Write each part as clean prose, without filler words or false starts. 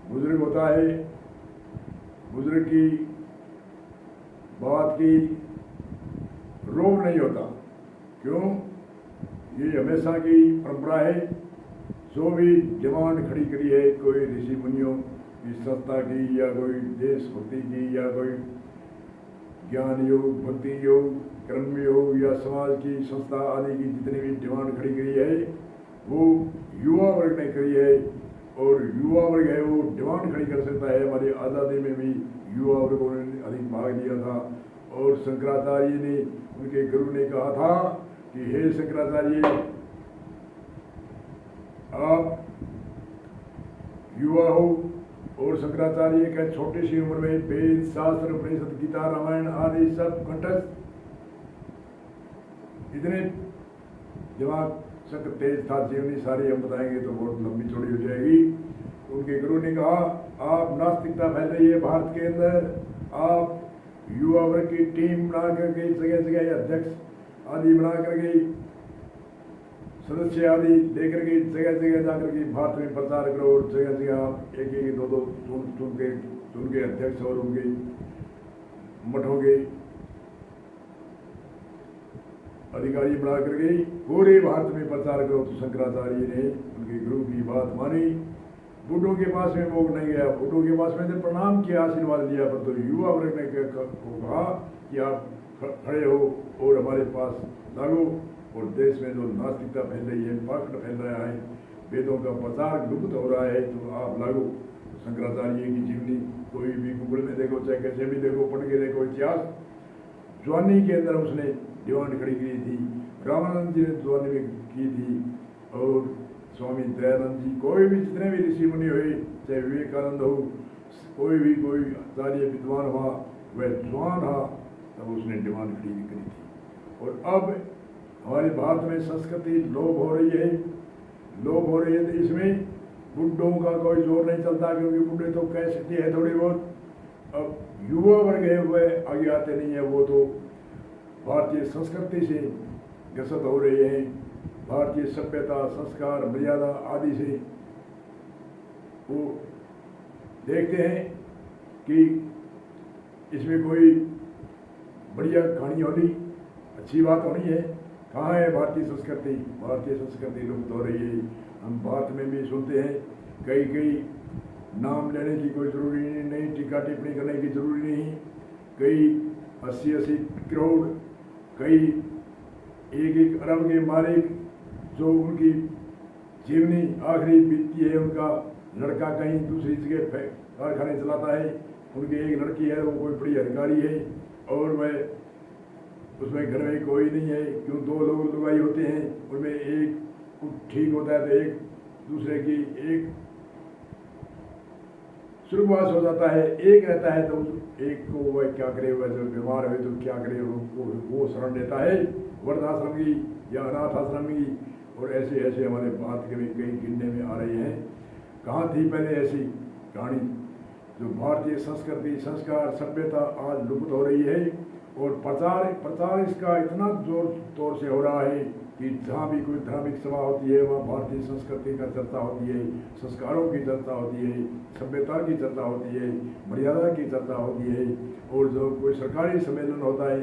बुजुर्ग होता है, बुजुर्ग की बात की रोब नहीं होता। क्यों? ये हमेशा की परंपरा है। जो भी डिमांड खड़ी करी है कोई ऋषि मुनियों की संस्था की, या कोई देशभक्ति की, या कोई ज्ञान योग, भक्ति योग, कर्म योग, या समाज की संस्था आदि की जितनी भी डिमांड खड़ी करी है वो युवा वर्ग ने करी है। और युवा वर्ग है वो डिमांड खड़ी कर सकता है। हमारी आज़ादी में भी युवा वर्गों ने अधिक भाग लिया था। और शंकराचार्य ने, उनके गुरु ने कहा था कि हे शंकराचार्य, आप युवा हो। और शंकराचार्य का छोटी सी उम्र में वेद, शास्त्र, उपनिषद, गीता, रामायण आदि सब कंठस्थ, इतने दिमाग शक्ति तेज था। जीवनी सारी हम बताएंगे तो बहुत लंबी चौड़ी हो जाएगी। उनके गुरु ने कहा, आप नास्तिकता फैल रही है भारत के अंदर, आप युवा वर्ग की टीम बना करके जगह जगह अध्यक्ष आदि बना करके, सदस्य आदि लेकर के जगह जगह जाकर के भारत में प्रचार करो। और जगह जगह आप एक एक दो दो चुन के अध्यक्ष और उनके मठों के अधिकारी बना करके पूरे भारत में प्रचार करो। तो शंकराचार्य ने उनके गुरु की बात मानी। बुढ़ों के पास में वो नहीं गया, बुढ़ों के पास में तो प्रणाम किया, आशीर्वाद लिया, पर तो युवा वर्ग ने को कहा कि आप खड़े हो और हमारे पास लागो। और देश में जो नास्तिकता फैल रही है, पाखंड फैल रहा है, वेदों का प्रचार लुप्त हो रहा है, तो आप लागो। शंकराचार्य की जीवनी कोई भी गूगल में देखो, चाहे कैसे भी देखो, पढ़ के देखो, इतिहास जवानी के अंदर उसने डिमांड खड़ी की थी। रामानंद जी ने जवानी में की थी, और स्वामी दयानंद जी, कोई भी जितने भी ऋषि मुनि हुए, चाहे विवेकानंद हो, कोई आचार्य विद्वान हुआ, वह जवान था तब उसने डिमांड खड़ी करी थी। और अब हमारे भारत में संस्कृति लोप हो रही है, तो इसमें बुढ़ों का कोई जोर नहीं चलता, क्योंकि बुढ़े तो कह सकते हैं थोड़ी बहुत। अब युवा वर्ग है वह आगे आते नहीं है, वो तो भारतीय संस्कृति से ग्रसित हो रहे हैं, भारतीय सभ्यता, संस्कार, मर्यादा आदि से वो देखते हैं कि इसमें कोई बढ़िया कहानी होनी, अच्छी बात होनी है। कहाँ है भारतीय संस्कृति? भारतीय संस्कृति लुप्त हो रही है। हम भारत में भी सुनते हैं, कई नाम लेने की कोई जरूरी नहीं, टीका टिप्पणी करने की जरूरी नहीं। कई 80 करोड़, कई 1 अरब के मालिक, जो उनकी जीवनी आखिरी बीतती है, उनका लड़का कहीं दूसरी जगह कारखाने चलाता है, उनकी एक लड़की है वो कोई बड़ी अधिकारी है, और वह उसमें घर में कोई नहीं है। क्यों? 2 लोग लुगाई होते हैं, उनमें एक ठीक होता है तो एक दूसरे की एक सुर्गवास हो जाता है, एक रहता है तो एक को वह क्या करे, वह जो बीमार हुए तो क्या करे, वो शरण देता है वृद्धाश्रम की या अनाथ आश्रम की। और ऐसे ऐसे हमारे भारत के भी कई गिनने में आ रहे हैं। कहाँ थी पहले ऐसी कहानी? जो भारतीय संस्कृति, संस्कार, सभ्यता आज लुप्त हो रही है। और प्रचार इसका इतना जोर तौर से हो रहा है कि जहाँ भी कोई धार्मिक सभा होती है वहाँ भारतीय संस्कृति का चर्चा होती है, संस्कारों की चर्चा होती है, सभ्यता की चर्चा होती है, मर्यादा की चर्चा होती है। और जो कोई सरकारी सम्मेलन होता है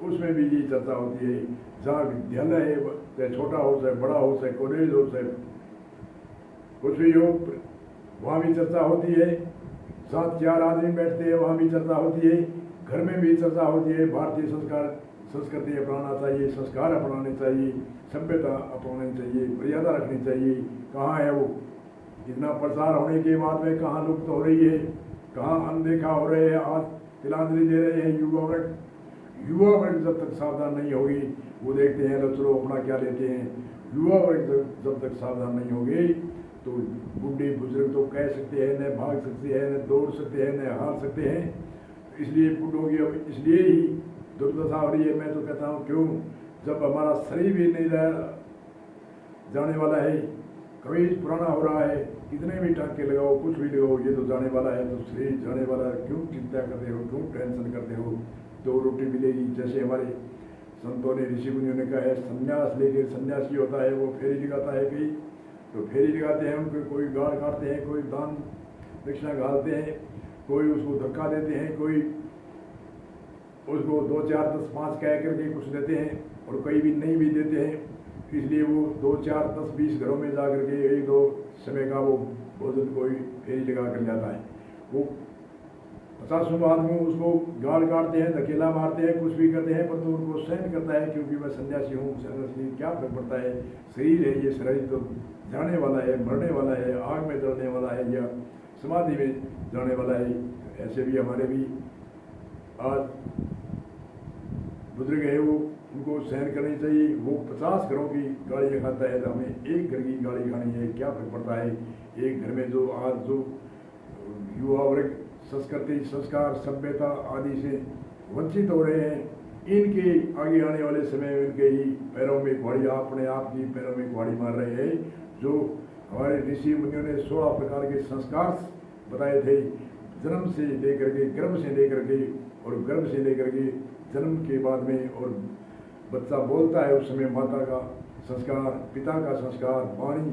उसमें भी ये चर्चा होती है। जहाँ विद्यालय है, चाहे छोटा हो, चाहे बड़ा हो, चाहे कॉलेज हो, चाहे कुछ भी हो, वहाँ भी चर्चा होती है। साथ 4 आदमी बैठते हैं, वहाँ भी चर्चा होती है। घर में भी चर्चा होती है। भारतीय संस्कृति अपनाना चाहिए, संस्कार अपनाने चाहिए, सभ्यता अपनानी चाहिए, मर्यादा रखनी चाहिए। कहाँ है वो? इतना प्रचार होने के बाद में कहाँ लुप्त हो रही है, कहाँ अनदेखा हो रहे हैं। आज तिलांजलि दे रहे हैं युवा वर्ग जब तक सावधान नहीं होगी, वो देखते हैं तो चलो अपना क्या लेते हैं। युवा वर्ग जब तक सावधान नहीं होगी तो बूढ़े बुजुर्ग तो कह सकते हैं, न भाग सकते हैं, न दौड़ सकते हैं, न हार सकते हैं। इसलिए बूढ़ों की अब इसलिए ही दुर्दशा हो रही है। मैं तो कहता हूँ क्यों, जब हमारा शरीर भी नहीं जाने वाला है, कभी पुराना हो रहा है, कितने भी टाँके लगाओ, कुछ भी लगाओ, ये तो जाने वाला है, तो शरीर जाने वाला है, क्यों चिंता करते हो, क्यों टेंशन करते हो? 2 रोटी मिलेगी। जैसे हमारे संतों ने, ऋषि मुनियों ने कहा है, संन्यास लेके सन्यासी होता है वो फेरी लगाता है, कहीं तो फेरी लगाते हैं, उनको कोई गाड़ काटते हैं, कोई दान दक्षिणा घालते हैं, कोई उसको धक्का देते हैं, कोई उसको 2 4 10 5 कह करके कुछ देते हैं और कई भी नहीं भी देते हैं। इसलिए वो 2 4 10 20 घरों में जा करके 1-2 समय का वो भोजन कोई फेरी लगा कर जाता है। वो 50 आदमी उसको गाल काटते हैं, धकेला मारते हैं, कुछ भी करते हैं, परंतु उनको सहन करता है क्योंकि मैं सन्यासी हूँ। सन्यासी क्या फर्क पड़ता है, शरीर है, ये शरीर तो जाने वाला है, मरने वाला है, आग में जलने वाला है या समाधि में जाने वाला है। ऐसे भी हमारे भी आज बुजुर्ग है, वो उनको सहन करनी चाहिए। वो 50 घरों की गालियाँ खाता है तो हमें एक घर की गाली खानी है, क्या फर्क पड़ता है। एक घर में जो आज जो युवा वर्ग संस्कृति, संस्कार, सभ्यता आदि से वंचित हो रहे हैं, इनके आगे आने वाले समय में इनके ही पैरों में कुहाड़ी, अपने आप की पैरों में कुहाड़ी मार रहे हैं। जो हमारे ऋषि मुनियों ने 16 प्रकार के संस्कार बताए थे, जन्म से लेकर के, गर्भ से लेकर के और गर्भ से लेकर के जन्म के बाद में, और बच्चा बोलता है उस समय माता का संस्कार, पिता का संस्कार, वाणी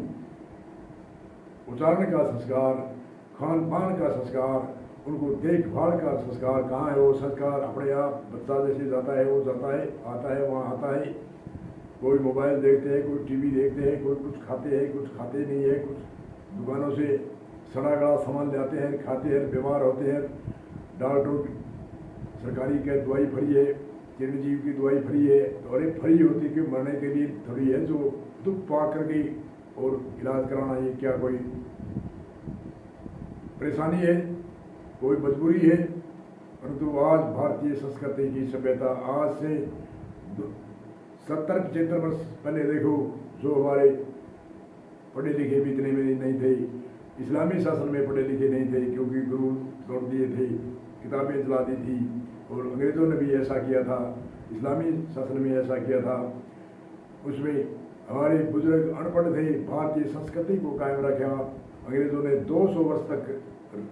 उच्चारण का संस्कार, खान पान का संस्कार, उनको देखभाल का संस्कार। कहाँ है वो संस्कार? अपने आप बच्चा जैसे जाता है वो जाता है, आता है वहाँ आता है। कोई मोबाइल देखते हैं, कोई टीवी देखते हैं, कोई कुछ खाते हैं, कुछ खाते नहीं है, कुछ दुकानों से सड़ा गड़ा सामान लाते हैं, खाते हैं, बीमार होते हैं। डॉक्टर सरकारी की दवाई फ्री है, चिरंजीव की दवाई फ्री है, तो अरे फ्री होती कि मरने के लिए थोड़ी है, जो दुख पा करके और इलाज कराना, ये क्या कोई परेशानी है, कोई मजबूरी है। परंतु आज भारतीय संस्कृति की सभ्यता आज से 70-75 वर्ष पहले देखो, जो हमारे पढ़े लिखे भी इतने में नहीं थे, इस्लामी शासन में पढ़े लिखे नहीं थे, क्योंकि गुरु तोड़ दिए थे, किताबें जला दी थी, और अंग्रेज़ों ने भी ऐसा किया था, इस्लामी शासन में ऐसा किया था। उसमें हमारे बुजुर्ग अनपढ़ थे, भारतीय संस्कृति को कायम रखा। अंग्रेज़ों ने 200 वर्ष तक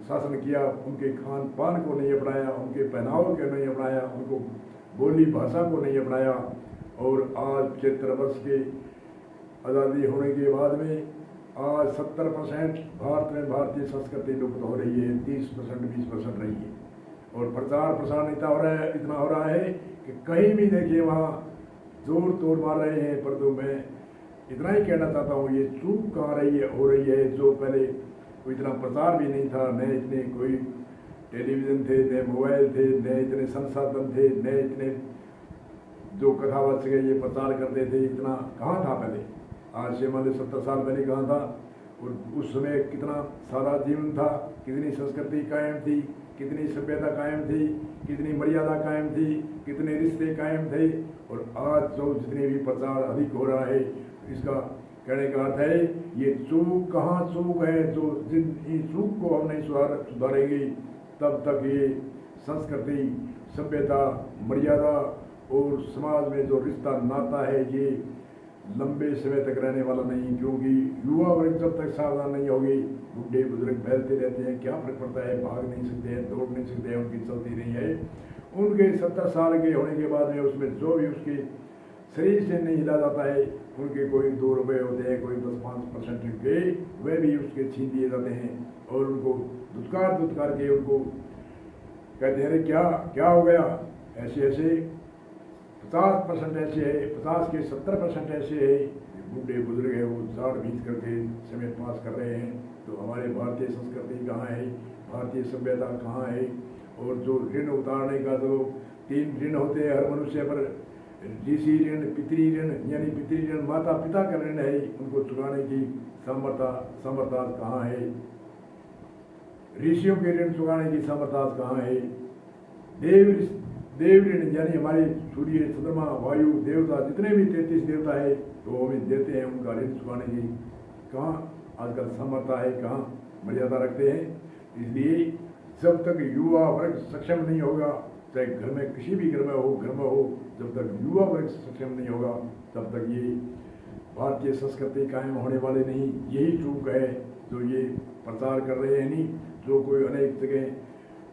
शासन किया, उनके खान पान को नहीं अपनाया, उनके पहनाव को नहीं अपनाया, उनको बोली भाषा को नहीं अपनाया। और आज 75 वर्ष के आज़ादी होने के बाद में आज 70% भारत में भारतीय संस्कृति लुप्त हो रही है, 30% 20% रही है। और प्रचार प्रसार इतना हो रहा है कि कहीं भी देखिए वहाँ जोर तोड़ मार रहे हैं। परंतु मैं इतना ही कहना चाहता हूँ, ये चूक कहाँ हो रही है, जो पहले कोई इतना प्रचार भी नहीं था, न इतने कोई टेलीविज़न थे, न मोबाइल थे, न इतने संसाधन थे, न इतने जो कथावत से ये प्रचार करते थे, इतना कहाँ था पहले। आज से मान लो 70 साल पहले कहाँ था, और उस समय कितना सारा जीवन था, कितनी संस्कृति कायम थी, कितनी सभ्यता कायम थी, कितनी मर्यादा कायम थी, कितने रिश्ते कायम थे। और आज जो जितने भी प्रचार अधिक हो रहा है, इसका कहने का अर्थ है ये चूक कहाँ चूक है, जो जिन चूक को हम नहीं सुधारेंगे तब तक ये संस्कृति, सभ्यता, मर्यादा और समाज में जो रिश्ता नाता है ये लंबे समय तक रहने वाला नहीं। क्योंकि युवा वर्ग जब तक सावधान नहीं होगी, बुढ़े बुजुर्ग फैलते रहते हैं, क्या फर्क पड़ता है, भाग नहीं सकते हैं, दौड़ नहीं सकते हैं, उनकी चलती नहीं है। उनके 70 साल के होने के बाद में उसमें जो भी उसके शरीर से नहीं हिला जाता है, उनके कोई 2 रुपये होते हैं, कोई 10-5% के, वे भी उसके छीन दिए जाते हैं। और उनको धुतकार के उनको कहते हैं अरे क्या हो गया। ऐसे 50% ऐसे है, 50 के 70% ऐसे है, बूढ़े बुजुर्ग है, वो झाड़ बीच करके समय पास कर रहे हैं। तो हमारे भारतीय संस्कृति कहाँ है, भारतीय सभ्यता कहाँ है। और जो ऋण उतारने का जो 3 ऋण होते हैं हर मनुष्य पर, ऋषि ऋण, पितृ ऋण, यानी पितृ ऋण माता पिता का ऋण है, उनको चुकाने की सामर्थ्य कहाँ है। ऋषियों के ऋण चुकाने की सामर्थ्य कहाँ है। देव ऋण, यानी हमारे सूर्य, चंद्रमा, वायु, देवता, जितने भी 33 देवता है, तो हमें देते हैं, उनका ऋण चुकाने की कहाँ आजकल सामर्थ्य है, कहाँ मर्यादा रखते हैं। इसलिए जब तक युवा वर्ग सक्षम नहीं होगा, चाहे घर में किसी भी घर में हो, जब तक युवा वर्ग सक्षम नहीं होगा तब तक ये भारतीय संस्कृति कायम होने वाले नहीं। यही चूक है जो ये प्रचार कर रहे हैं। नहीं जो कोई अनेक जगह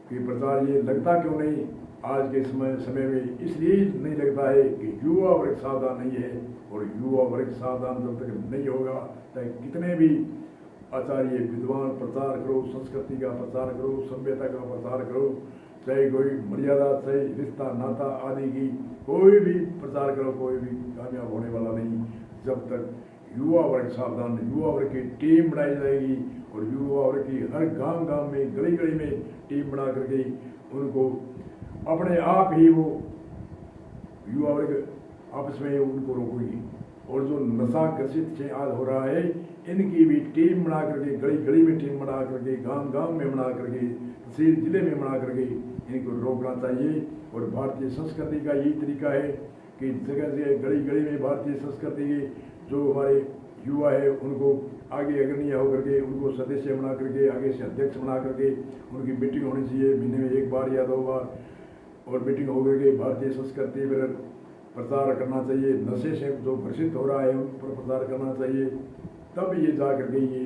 कि प्रचार ये लगता क्यों नहीं आज के समय में, इसलिए नहीं लगता है कि युवा वर्ग सावधान नहीं है। और युवा वर्ग सावधान जब तक नहीं होगा, चाहे कितने भी आचार्य विद्वान प्रचार करो, संस्कृति का प्रचार करो, सभ्यता का प्रचार करो, चाहे कोई मर्यादा, चाहे रिश्ता नाता आदि की कोई भी प्रचार करो, कोई भी कामयाब होने वाला नहीं जब तक युवा वर्ग सावधान। युवा वर्ग की टीम बनाई जाएगी और युवा वर्ग की हर गांव गांव में, गली गली में टीम बना करके उनको अपने आप ही वो युवा वर्ग आपस में उनको रोकेगी। और जो नशा ग्रसित से आज हो रहा है, इनकी भी टीम बना करके, गली गली में टीम बना करके, गांव गांव में बना करके, तहसील जिले में बना करके इनको रोकना चाहिए। और भारतीय संस्कृति का यही तरीका है कि जगह जगह गली गली में भारतीय संस्कृति के जो हमारे युवा है उनको आगे अग्रणी होकर के, उनको सदस्य बना करके, आगे से अध्यक्ष बना करके उनकी मीटिंग होनी चाहिए महीने में 1 बार या 2 बार। और मीटिंग होकर के भारतीय संस्कृति पर प्रचार करना चाहिए। नशे से जो ग्रसित हो रहा है उन पर प्रचार करना चाहिए, तब ये जा करके ये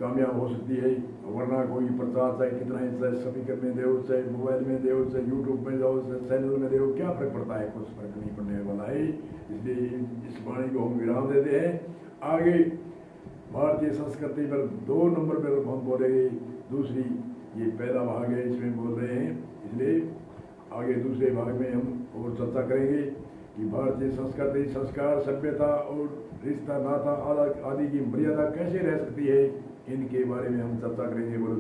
कामयाब हो सकती है। वरना कोई प्रचार चाहे कितना ही, चाहे स्पीकर में दो, चाहे मोबाइल में दो, चाहे यूट्यूब में जाओ, चाहे चैनल में दो, क्या फर्क पड़ता है? कुछ फर्क नहीं पड़ने वाला है। इसलिए इस वाणी को हम विराम देते हैं। आगे भारतीय संस्कृति पर 2 नंबर पर हम बोलेंगे, दूसरी ये पहला भाग है इसमें बोल रहे हैं, इसलिए आगे दूसरे भाग में हम और चर्चा करेंगे कि भारतीय संस्कृति, संस्कार, सभ्यता और रिश्ता नाता आदि की मर्यादा कैसे रह सकती है, इनके बारे में हम चर्चा करेंगे।